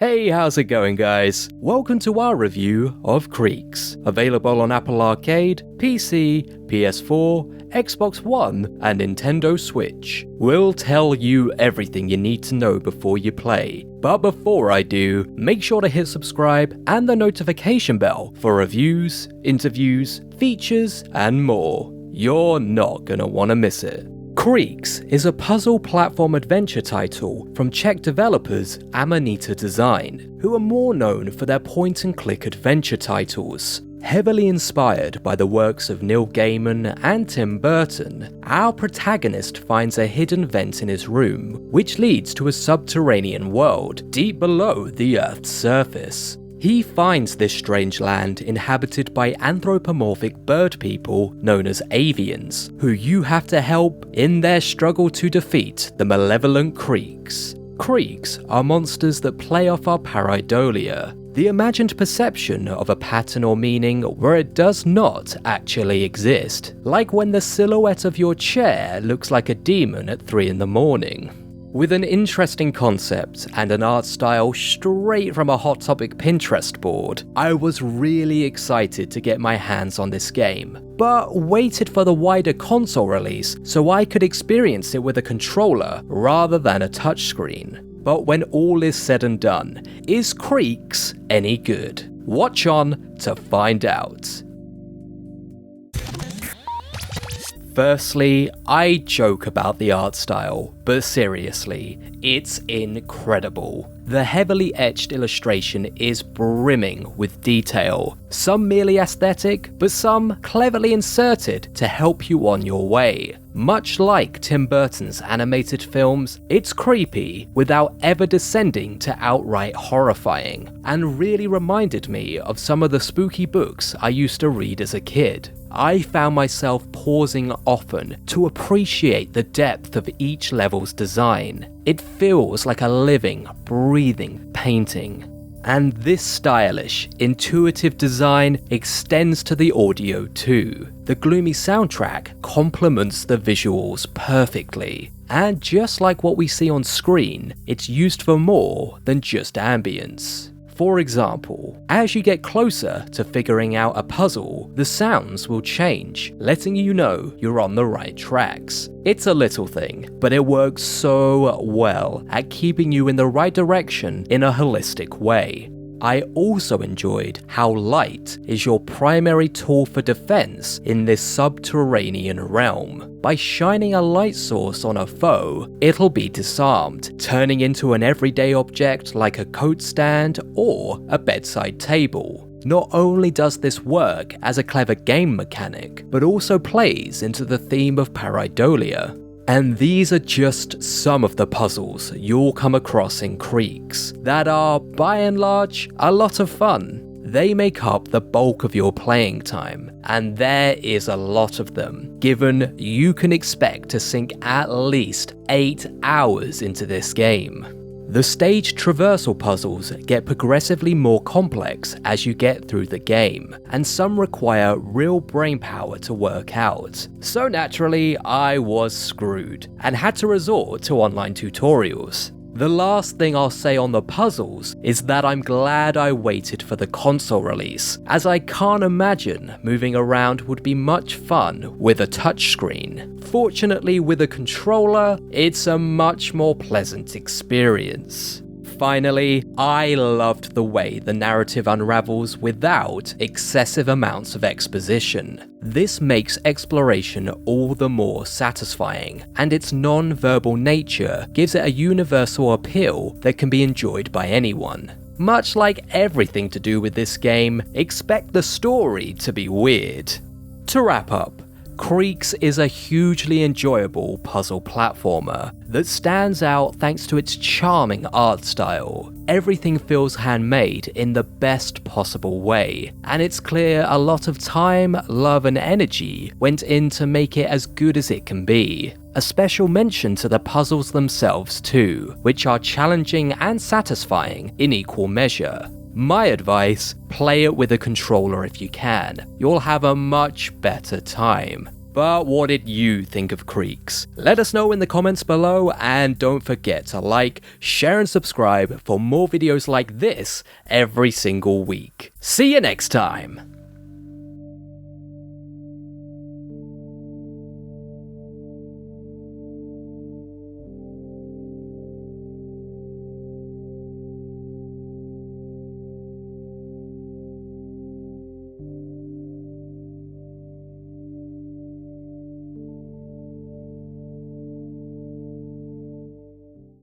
Hey, how's it going, guys? Welcome to our review of Creaks, available on Apple Arcade, PC, PS4, Xbox One, and Nintendo Switch. We'll tell you everything you need to know before you play. But before I do, make sure to hit subscribe and the notification bell for reviews, interviews, features, and more. You're not gonna wanna miss it. Creaks is a puzzle platform adventure title from Czech developers Amanita Design, who are more known for their point-and-click adventure titles. Heavily inspired by the works of Neale and Tim Burton, our protagonist finds a hidden vent in his room, which leads to a subterranean world deep below the Earth's surface. He finds this strange land inhabited by anthropomorphic bird people known as avians, who you have to help in their struggle to defeat the malevolent Creaks. Creaks are monsters that play off our pareidolia, the imagined perception of a pattern or meaning where it does not actually exist, like when the silhouette of your chair looks like a demon at 3 in the morning. With an interesting concept and an art style straight from a Hot Topic Pinterest board, I was really excited to get my hands on this game, but waited for the wider console release so I could experience it with a controller rather than a touchscreen. But when all is said and done, is Creaks any good? Watch on to find out. Firstly, I joke about the art style, but seriously, it's incredible. The heavily etched illustration is brimming with detail, some merely aesthetic, but some cleverly inserted to help you on your way. Much like Tim Burton's animated films, it's creepy without ever descending to outright horrifying, and really reminded me of some of the spooky books I used to read as a kid. I found myself pausing often to appreciate the depth of each level's design. It feels like a living, breathing painting. And this stylish, intuitive design extends to the audio too. The gloomy soundtrack complements the visuals perfectly. And just like what we see on screen, it's used for more than just ambience. For example, as you get closer to figuring out a puzzle, the sounds will change, letting you know you're on the right tracks. It's a little thing, but it works so well at keeping you in the right direction in a holistic way. I also enjoyed how light is your primary tool for defense in this subterranean realm. By shining a light source on a foe, it'll be disarmed, turning into an everyday object like a coat stand or a bedside table. Not only does this work as a clever game mechanic, but also plays into the theme of pareidolia. And these are just some of the puzzles you'll come across in Creaks that are, by and large, a lot of fun. They make up the bulk of your playing time, and there is a lot of them, given you can expect to sink at least 8 hours into this game. The staged traversal puzzles get progressively more complex as you get through the game, and some require real brain power to work out. So naturally, I was screwed, and had to resort to online tutorials. The last thing I'll say on the puzzles is that I'm glad I waited for the console release, as I can't imagine moving around would be much fun with a touchscreen. Fortunately, with a controller, it's a much more pleasant experience. Finally, I loved the way the narrative unravels without excessive amounts of exposition. This makes exploration all the more satisfying, and its non-verbal nature gives it a universal appeal that can be enjoyed by anyone. Much like everything to do with this game, expect the story to be weird. To wrap up, Creaks is a hugely enjoyable puzzle platformer that stands out thanks to its charming art style. Everything feels handmade in the best possible way, and it's clear a lot of time, love and energy went in to make it as good as it can be. A special mention to the puzzles themselves too, which are challenging and satisfying in equal measure. My advice, play it with a controller if you can. You'll have a much better time. But what did you think of Creaks? Let us know in the comments below, and don't forget to like, share and subscribe for more videos like this every single week. See you next time!